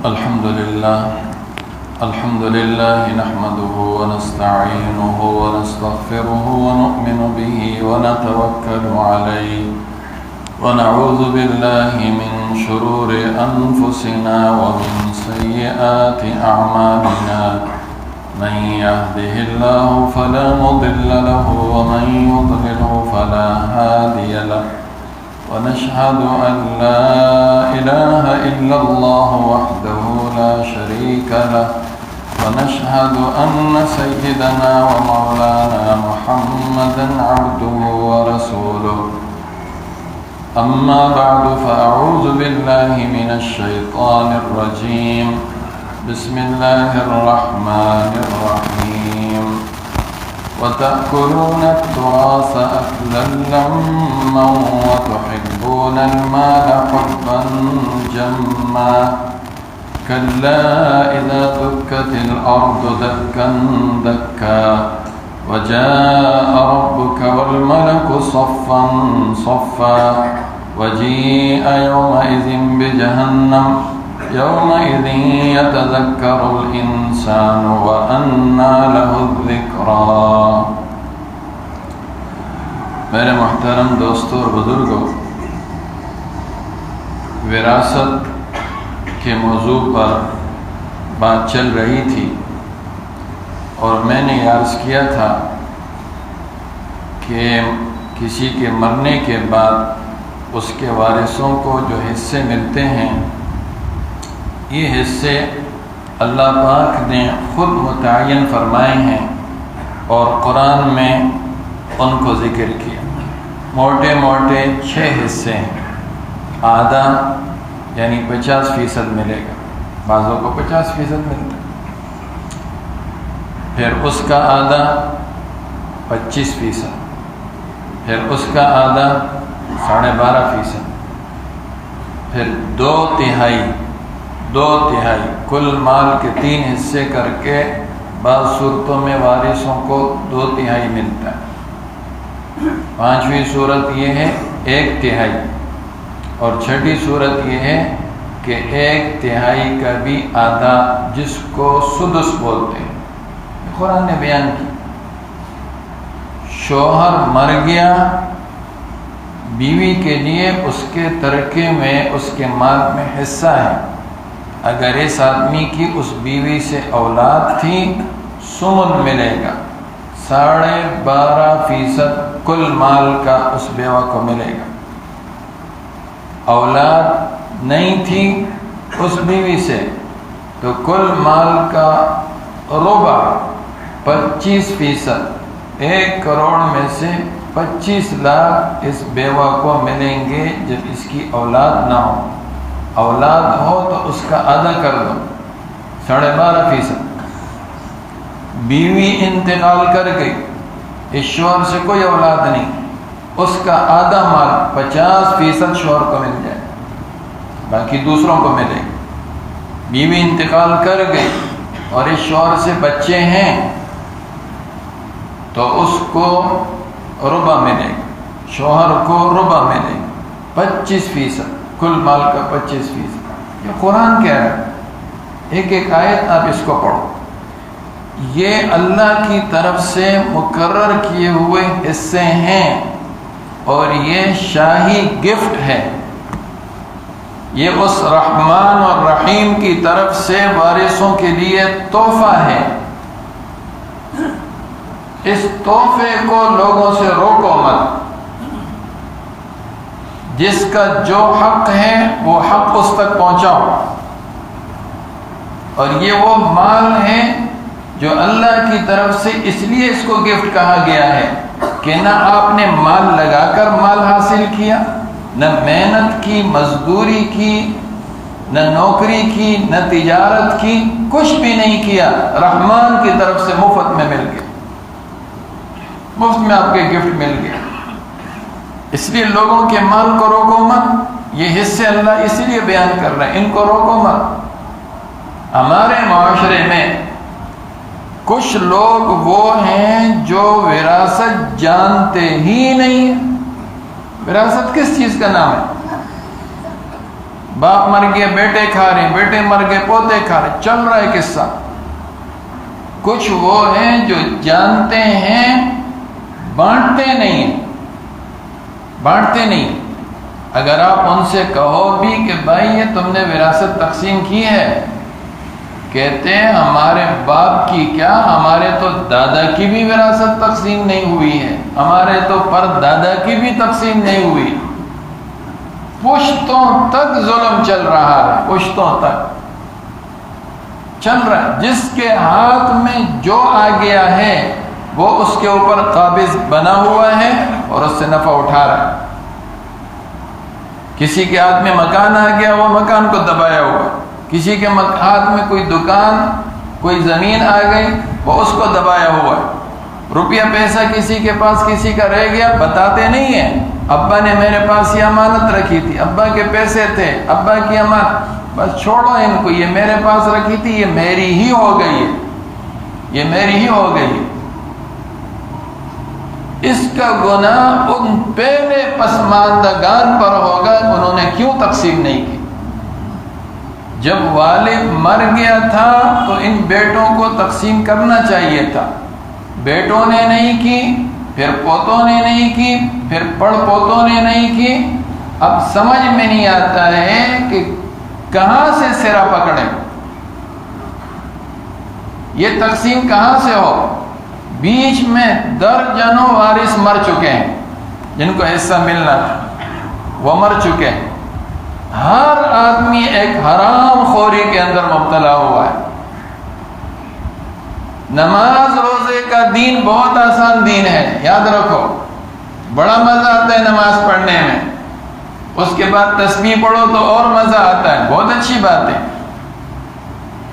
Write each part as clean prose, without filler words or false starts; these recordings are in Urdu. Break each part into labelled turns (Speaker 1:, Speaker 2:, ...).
Speaker 1: الحمد لله نحمده ونستعينه ونستغفره ونؤمن به ونتوكل عليه ونعوذ بالله من شرور أنفسنا ومن سيئات أعمالنا من يهده الله فلا مضل له ومن يضلله فلا هادي له ونشهد أن لا إله إلا الله وحده لا شريك له ونشهد أن سيدنا ومولانا محمدا عبده ورسوله أما بعد فأعوذ بالله من الشيطان الرجيم بسم الله الرحمن الرحيم وتأكلون التراث أكلا لما وتحبون المال حبا جما كلا إذا دكت الأرض دكا دكا وجاء ربك والملك صفا صفا وجيء يومئذ بجهنم يومئذ يتذكر الإنسان وأنى له الذكرى. میرے محترم دوستوں اور بزرگوں، وراثت کے موضوع پر بات چل رہی تھی اور میں نے عرض کیا تھا کہ کسی کے مرنے کے بعد اس کے وارثوں کو جو حصے ملتے ہیں، یہ حصے اللہ پاک نے خود متعین فرمائے ہیں اور قرآن میں ان کو ذکر کیا. موٹے موٹے 6 حصے ہیں. آدھا یعنی 50% ملے گا، بعضوں کو 50% ملتا ہے. پھر اس کا آدھا 25%، پھر اس کا آدھا 12.5%، پھر 2/3 کل مال کے 3 حصے کر کے بعض صورتوں میں وارثوں کو 2/3 ملتا ہے. 5ویں صورت یہ ہے 1/3، اور 6ٹھی صورت یہ ہے کہ 1/3 کا بھی آدھا، جس کو سدس بولتے ہیں. قرآن نے بیان کی. شوہر مر گیا، بیوی کے لیے اس کے ترکے میں اس کے مال میں حصہ ہے. اگر اس آدمی کی اس بیوی سے اولاد تھی، سمن ملے گا. 12.5% کل مال کا اس بیوہ کو ملے گا. اولاد نہیں تھی اس بیوی سے تو کل مال کا ربع 25%، 1 کروڑ میں سے 25 لاکھ اس بیوہ کو ملیں گے جب اس کی اولاد نہ ہو. اولاد ہو تو اس کا آدھا کر دو، 12.5%. بیوی انتقال کر گئی، اس شوہر سے کوئی اولاد نہیں، اس کا آدھا مال 50% شوہر کو مل جائے، باقی دوسروں کو ملے گا. بیوی انتقال کر گئی اور اس شوہر سے بچے ہیں تو اس کو ربع ملے گا، شوہر کو ربع ملے گا. 25% کل مال کا 25%. یہ قرآن کہہ رہا ہے. ایک آیت آپ اس کو پڑھو. یہ اللہ کی طرف سے مقرر کیے ہوئے حصے ہیں اور یہ شاہی گفٹ ہے. یہ اس رحمان اور رحیم کی طرف سے وارثوں کے لیے تحفہ ہے. اس تحفے کو لوگوں سے روکو مت. جس کا جو حق ہے وہ حق اس تک پہنچاؤ. اور یہ وہ مال ہے جو اللہ کی طرف سے اس لیے اس کو گفٹ کہا گیا ہے کہ نہ آپ نے مال لگا کر مال حاصل کیا، نہ محنت کی، مزدوری کی، نہ نوکری کی، نہ تجارت کی، کچھ بھی نہیں کیا. رحمان کی طرف سے مفت میں مل گیا، مفت میں آپ کے گفٹ مل گیا. اس لیے لوگوں کے مال کو روکو مت. یہ حصے اللہ اس لیے بیان کر رہے ہیں، ان کو روکو مت. ہمارے معاشرے میں کچھ لوگ وہ ہیں جو وراثت جانتے ہی نہیں. وراثت کس چیز کا نام ہے؟ باپ مر گئے بیٹے کھا رہے ہیں، بیٹے مر گئے پوتے کھا رہے ہیں، چل رہا ہے قصہ۔ کچھ وہ ہیں جو جانتے ہیں بانٹتے نہیں، بانٹتے نہیں۔ اگر آپ ان سے کہو بھی کہ بھائی یہ تم نے وراثت تقسیم کی ہے، کہتے ہیں ہمارے باپ کی کیا، ہمارے تو دادا کی بھی وراثت تقسیم نہیں ہوئی ہے، ہمارے تو پر دادا کی بھی تقسیم نہیں ہوئی، پشتوں تک ظلم چل رہا ہے، پشتوں تک چل رہا ہے۔ جس کے ہاتھ میں جو آ گیا ہے وہ اس کے اوپر قابض بنا ہوا ہے اور اس سے نفع اٹھا رہا ہے۔ کسی کے ہاتھ میں مکان آ گیا، وہ مکان کو دبایا ہوا، کسی کے ہاتھ میں کوئی دکان کوئی زمین آ گئی، وہ اس کو دبایا ہوا ہے۔ روپیہ پیسہ کسی کے پاس کسی کا رہ گیا، بتاتے نہیں ہیں ابا نے میرے پاس یہ امانت رکھی تھی، ابا کے پیسے تھے، ابا کی امانت، بس چھوڑو ان کو، یہ میرے پاس رکھی تھی، یہ میری ہی ہو گئی ہے، یہ میری ہی ہو گئی ہے۔ اس کا گناہ ان پہلے پسماندگان پر ہوگا، انہوں نے کیوں تقسیم نہیں کی۔ جب والد مر گیا تھا تو ان بیٹوں کو تقسیم کرنا چاہیے تھا، بیٹوں نے نہیں کی، پھر پوتوں نے نہیں کی، پھر پڑ پوتوں نے نہیں کی۔ اب سمجھ میں نہیں آتا ہے کہ کہاں سے سرا پکڑے، یہ تقسیم کہاں سے ہو۔ بیچ میں درجنوں وارث مر چکے ہیں جن کو حصہ ملنا تھا، وہ مر چکے ہیں۔ ہر آدمی ایک حرام خوری کے اندر مبتلا ہوا ہے۔ نماز روزے کا دین بہت آسان دین ہے، یاد رکھو، بڑا مزہ آتا ہے نماز پڑھنے میں، اس کے بعد تسبیح پڑھو تو اور مزہ آتا ہے، بہت اچھی بات ہے۔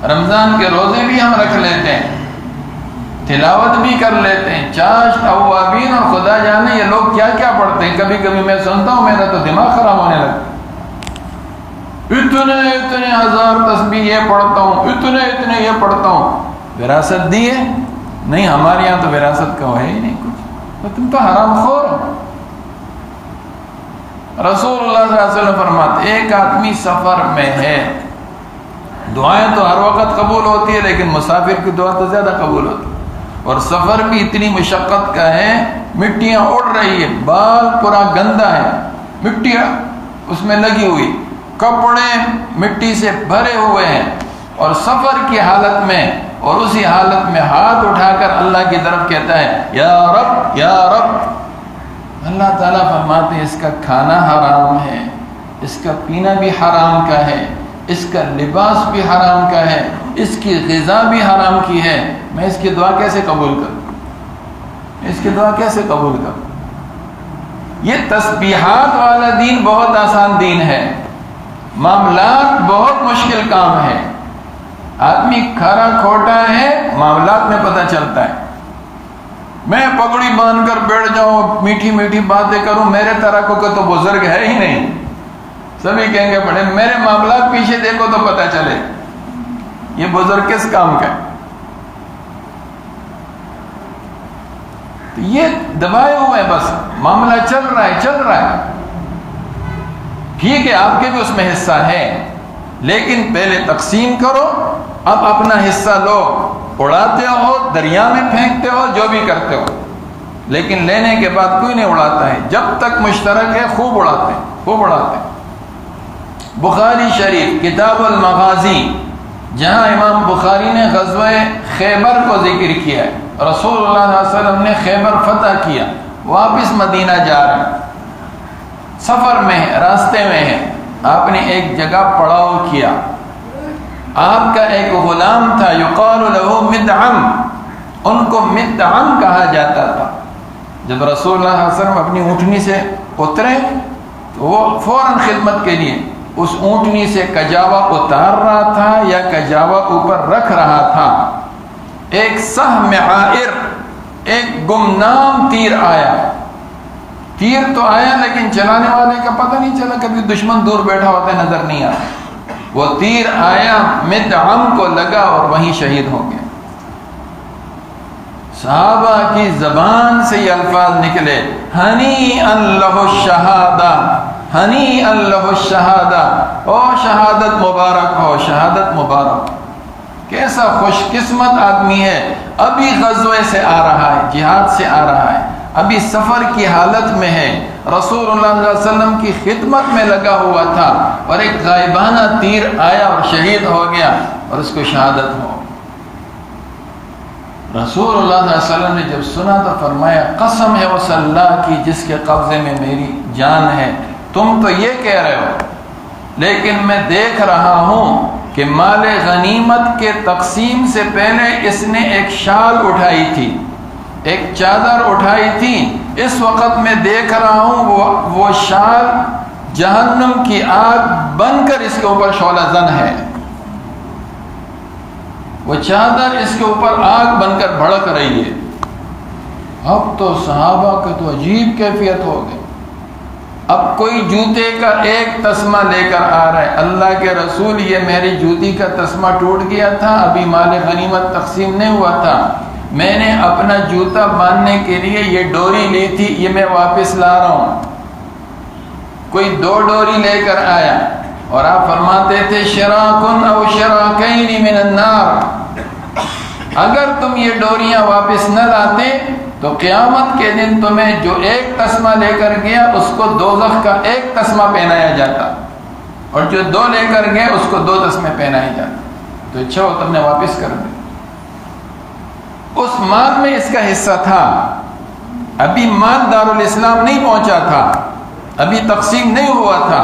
Speaker 1: رمضان کے روزے بھی ہم رکھ لیتے ہیں، تلاوت بھی کر لیتے ہیں، چاشت اوابین اور خدا جانے یہ لوگ کیا کیا پڑھتے ہیں۔ کبھی کبھی میں سنتا ہوں میرا تو دماغ خراب ہونے لگتا ہے، اتنے ہزار تسبیح یہ پڑھتا ہوں، اتنے یہ پڑھتا ہوں۔ وراثت دی ہے؟ نہیں، ہمارے یہاں تو وراثت کا ہے ہی نہیں کچھ، تو تم تو حرام خور ہو۔ رسول اللہ صلی اللہ علیہ وسلم فرماتے ایک آدمی سفر میں ہے، دعائیں تو ہر وقت قبول ہوتی ہے لیکن مسافر کی دعا تو زیادہ قبول ہوتی ہے، اور سفر بھی اتنی مشقت کا ہے، مٹیاں اڑ رہی ہے، بال پورا گندا ہے، مٹیاں اس میں لگی ہوئی، کپڑے مٹی سے بھرے ہوئے ہیں، اور سفر کی حالت میں اور اسی حالت میں ہاتھ اٹھا کر اللہ کی طرف کہتا ہے یا رب یا رب۔ اللہ تعالیٰ فرماتے ہیں اس کا کھانا حرام ہے، اس کا پینا بھی حرام کا ہے، اس کا لباس بھی حرام کا ہے، اس کی غذا بھی حرام کی ہے، میں اس کی دعا کیسے قبول کروں، اس کی دعا کیسے قبول کروں۔ یہ تسبیحات والا دین بہت آسان دین ہے، معاملات بہت مشکل کام ہے۔ آدمی کھرا کھوٹا ہے، معاملات میں پتہ چلتا ہے۔ میں پگڑی باندھ کر بیٹھ جاؤں، میٹھی میٹھی باتیں کروں، میرے طرح کو تو بزرگ ہے ہی نہیں، سبھی کہیں گے بڑے، میرے معاملات پیچھے دیکھو تو پتہ چلے یہ بزرگ کس کام کا ہے۔ تو یہ دبائے ہوئے بس معاملہ چل رہا ہے چل رہا ہے، ٹھیک ہے آپ کے بھی اس میں حصہ ہے، لیکن پہلے تقسیم کرو، اب اپنا حصہ لو، اڑاتے ہو دریا میں پھینکتے ہو جو بھی کرتے ہو، لیکن لینے کے بعد کوئی نہیں اڑاتا ہے، جب تک مشترک ہے خوب اڑاتے ہیں خوب اڑاتے ہیں۔ بخاری شریف کتاب المغازی، جہاں امام بخاری نے غزوہ خیبر کو ذکر کیا ہے، رسول اللہ صلی اللہ علیہ وسلم نے خیبر فتح کیا، واپس مدینہ جا رہے ہیں، سفر میں ہے، راستے میں ہے، آپ نے ایک جگہ پڑاؤ کیا، آپ کا ایک غلام تھا یقال له مدعم، ان کو مدعم کہا جاتا تھا۔ جب رسول اللہ صلی اللہ علیہ وسلم اپنی اونٹنی سے اترے تو وہ فوراً خدمت کے لیے اس اونٹنی سے کجاوا اتار رہا تھا یا کجاوا اوپر رکھ رہا تھا، ایک سہم عائر، ایک گمنام تیر آیا، تیر تو آیا لیکن چلانے والے کا پتہ نہیں چلا، کبھی دشمن دور بیٹھا ہوتا ہے نظر نہیں آتا، وہ تیر آیا مدعم کو لگا اور وہیں شہید ہو گیا۔ صحابہ کی زبان سے یہ الفاظ نکلے، ہنیئا لہ الشہادہ، ہنی اللہ الشہادہ، او شہادت مبارک ہو، شہادت مبارک۔ کیسا خوش قسمت آدمی ہے، ابھی غزوے سے آ رہا ہے، جہاد سے آ رہا ہے، ابھی سفر کی حالت میں ہے، رسول اللہ صلی اللہ علیہ وسلم کی خدمت میں لگا ہوا تھا، اور ایک غائبانہ تیر آیا اور شہید ہو گیا اور اس کو شہادت ہو۔ رسول اللہ صلی اللہ علیہ وسلم نے جب سنا تو فرمایا قسم ہے اس اللہ کی جس کے قبضے میں میری جان ہے، تم تو یہ کہہ رہے ہو، لیکن میں دیکھ رہا ہوں کہ مال غنیمت کے تقسیم سے پہلے اس نے ایک شال اٹھائی تھی، ایک چادر اٹھائی تھی، اس وقت میں دیکھ رہا ہوں وہ شال جہنم کی آگ بن کر اس کے اوپر شعلہ زن ہے، وہ چادر اس کے اوپر آگ بن کر بھڑک رہی ہے۔ اب تو صحابہ کے تو عجیب کیفیت ہو گئی، اب کوئی جوتے کا ایک تسمہ لے کر آ رہا ہے، اللہ کے رسول یہ میری جوتی کا تسمہ ٹوٹ گیا تھا، ابھی مال غنیمت تقسیم نہیں ہوا تھا، میں نے اپنا جوتا باندھنے کے لیے یہ ڈوری لی تھی، یہ میں واپس لا رہا ہوں۔ کوئی 2 ڈوری لے کر آیا اور آپ فرماتے تھے شراکن او شراکین من النار، اگر تم یہ ڈوریاں واپس نہ لاتے تو قیامت کے دن تمہیں جو ایک تسمہ لے کر گیا اس کو دوزخ کا ایک تسمہ پہنایا جاتا، اور جو 2 لے کر گئے اس کو 2 تسمے پہنائے جاتے، تو اچھا ہو تم نے واپس کر دیا۔ اس مال میں اس کا حصہ تھا، ابھی مال دارالاسلام نہیں پہنچا تھا، ابھی تقسیم نہیں ہوا تھا،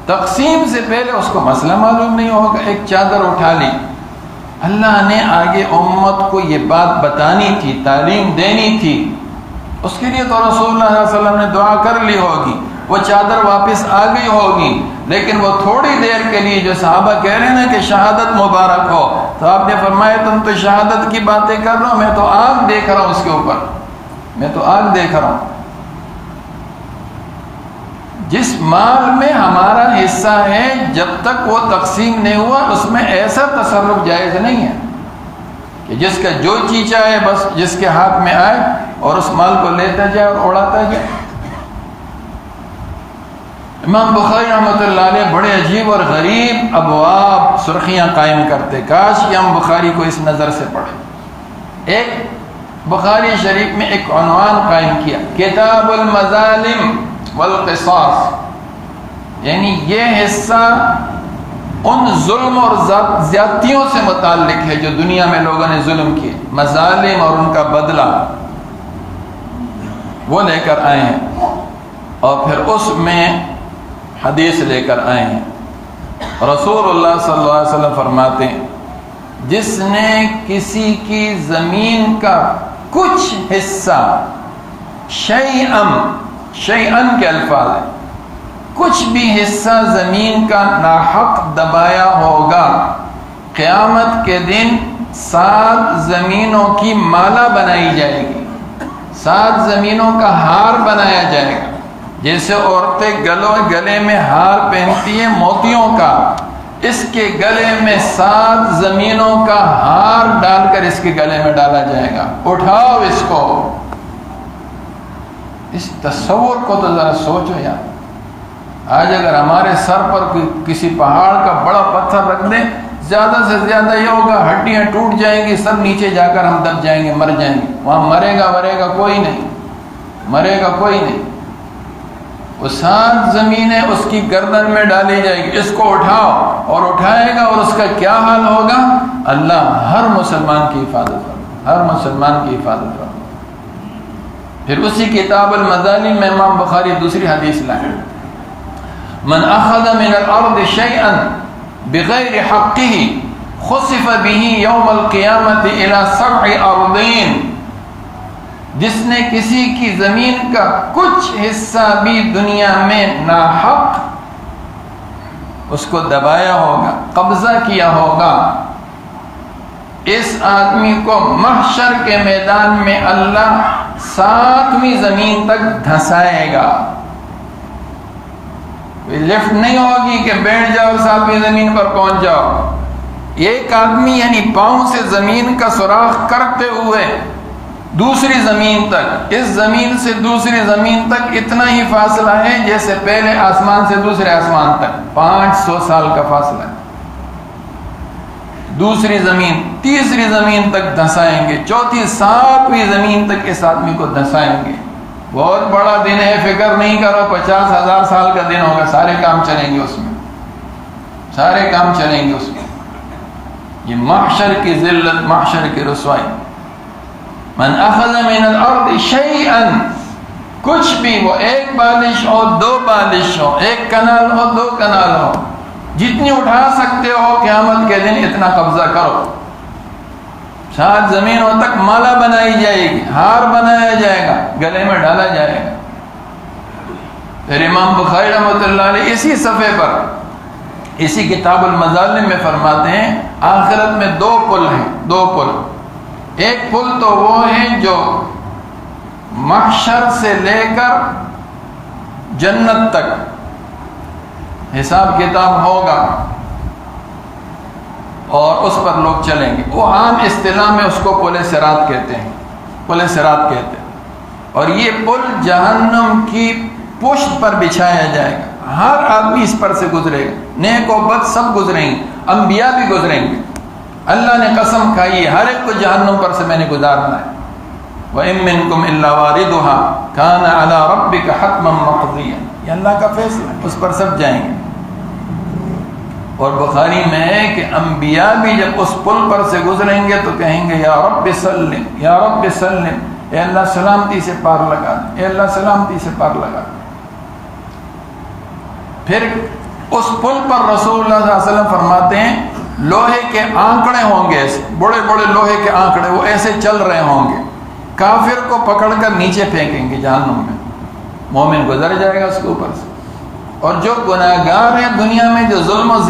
Speaker 1: تقسیم سے پہلے اس کو مسئلہ معلوم نہیں ہوگا، ایک چادر اٹھا لی۔ اللہ نے آگے امت کو یہ بات بتانی تھی، تعلیم دینی تھی، اس کے لیے تو رسول اللہ صلی اللہ علیہ وسلم نے دعا کر لی ہوگی، وہ چادر واپس آ گئی ہوگی، لیکن وہ تھوڑی دیر کے لیے جو صحابہ کہہ رہے ہیں نا کہ شہادت مبارک ہو، تو آپ نے فرمایا تم تو شہادت کی باتیں کر رہے ہو، میں تو آگ دیکھ رہا ہوں اس کے اوپر، میں تو آگ دیکھ رہا ہوں۔ جس مال میں ہمارا حصہ ہے جب تک وہ تقسیم نہیں ہوا اس میں ایسا تصرف جائز نہیں ہے کہ جس کا جو چیز چاہے بس جس کے ہاتھ میں آئے اور اس مال کو لیتا جائے اور اڑاتا جائے۔ امام بخاری رحمۃ اللہ علیہ بڑے عجیب اور غریب ابواب سرخیاں قائم کرتے، کاش کہ ہم بخاری کو اس نظر سے پڑھیں۔ ایک بخاری شریف میں ایک عنوان قائم کیا، کتاب المظالم والقصاص، یعنی یہ حصہ ان ظلم اور زیادتیوں سے متعلق ہے جو دنیا میں لوگوں نے ظلم کیے، مظالم اور ان کا بدلہ وہ لے کر آئے ہیں، اور پھر اس میں حدیث لے کر آئے ہیں۔ رسول اللہ صلی اللہ علیہ وسلم فرماتے ہیں جس نے کسی کی زمین کا کچھ حصہ، شیئن کے الفاظ ہیں، کچھ بھی حصہ زمین کا ناحق دبایا ہوگا، قیامت کے دن 7 زمینوں کی مالا بنائی جائے گی، 7 زمینوں کا ہار بنایا جائے گا، جیسے عورتیں گلے میں ہار پہنتی ہیں موتیوں کا، اس کے گلے میں 7 زمینوں کا ہار ڈال کر اس کے گلے میں ڈالا جائے گا، اٹھاؤ اس کو۔ اس تصور کو تو ذرا سوچو یار، آج اگر ہمارے سر پر کسی پہاڑ کا بڑا پتھر رکھ دیں، زیادہ سے زیادہ یہ ہوگا ہڈیاں ٹوٹ جائیں گی، سب نیچے جا کر ہم دب جائیں گے، مر جائیں گے، وہاں مرے گا کوئی نہیں، مرے گا کوئی نہیں۔ وہ 7 زمینیں اس کی گردن میں ڈالی جائے گی، اس کو اٹھاؤ، اور اٹھائے گا اور اس کا کیا حال ہوگا؟ اللہ ہر مسلمان کی حفاظت کرے، ہر مسلمان کی حفاظت کرے۔ پھر اسی کتاب المظالم میں امام بخاری دوسری حدیث لائے، من اخذ من الارض شيئا بغیر حقه خسف به یوم القیامت الى 7 ارضین، جس نے کسی کی زمین کا کچھ حصہ بھی دنیا میں ناحق اس کو دبایا ہوگا، قبضہ کیا ہوگا، اس آدمی کو محشر کے میدان میں اللہ 7ویں زمین تک دھسائے گا۔ لفٹ نہیں ہوگی کہ بیٹھ جاؤ 7ویں زمین پر پہنچ جاؤ، ایک آدمی یعنی پاؤں سے زمین کا سوراخ کرتے ہوئے دوسری زمین تک، اس زمین سے دوسری زمین تک اتنا ہی فاصلہ ہے جیسے پہلے آسمان سے دوسرے آسمان تک 500 سال کا فاصلہ ہے۔ دوسری زمین تیسری زمین تک دھنسائیں گے، چوتھی ساتویں زمین تک اس آدمی کو دھنسائیں گے۔ بہت بڑا دن ہے، فکر نہیں کرو 50,000 سال کا دن ہوگا، سارے کام چلیں گے اس میں، سارے کام چلیں گے اس میں۔ یہ محشر کی ذلت، محشر کی رسوائی۔ من اخذ من الارض شیئا، کچھ بھی، وہ ایک بالش ہو، 2 بالش ہو، 1 کنال ہو، 2 کنال ہو، جتنی اٹھا سکتے ہو قیامت کے دن اتنا قبضہ کرو۔ 7 زمینوں تک مالا بنائی جائے گی، ہار بنایا جائے گا، گلے میں ڈالا جائے گا۔ پھر امام بخاری رحمۃ اللہ علیہ اسی صفحے پر، اسی کتاب المظالم میں فرماتے ہیں آخرت میں 2 پل ہیں، 2 پل۔ ایک پل تو وہ ہے جو محشر سے لے کر جنت تک حساب کتاب ہوگا اور اس پر لوگ چلیں گے، وہ عام اصطلاح میں اس کو پل صراط کہتے ہیں، پل صراط کہتے ہیں۔ اور یہ پل جہنم کی پشت پر بچھایا جائے گا، ہر آدمی اس پر سے گزرے گا، نیک و بد سب گزریں گے، انبیاء بھی گزریں گے۔ اللہ نے قسم کھائی ہے ہر ایک کو جہنم پر سے میں نے گزارنا ہے۔ وَإِن مِّنكُمْ إِلَّا وَارِدُهَا كَانَ عَلَى رَبِّكَ حَتْمًا مَّقْضِيًّا، یہ اللہ کا فیصلہ ہے، اس پر سب جائیں گے۔ اور بخاری میں ہے کہ انبیاء بھی جب اس پل پر سے گزریں گے تو کہیں گے یا رب سلم، یا رب سلم، اے اللہ سلامتی سے پار لگا دے، اے اللہ سلامتی سے پار لگا دے۔ پھر اس پل پر رسول اللہ صلی اللہ علیہ وسلم فرماتے ہیں لوہے کے آنکڑے ہوں گے، ایسے بڑے بڑے لوہے کے آنکڑے، وہ ایسے چل رہے ہوں گے، کافر کو پکڑ کر نیچے پھینکیں گے جہنم میں، مومن گزر جائے گا اس کے اوپر سے۔ اور جو گناہگار ہیں دنیا میں، جو ظلم و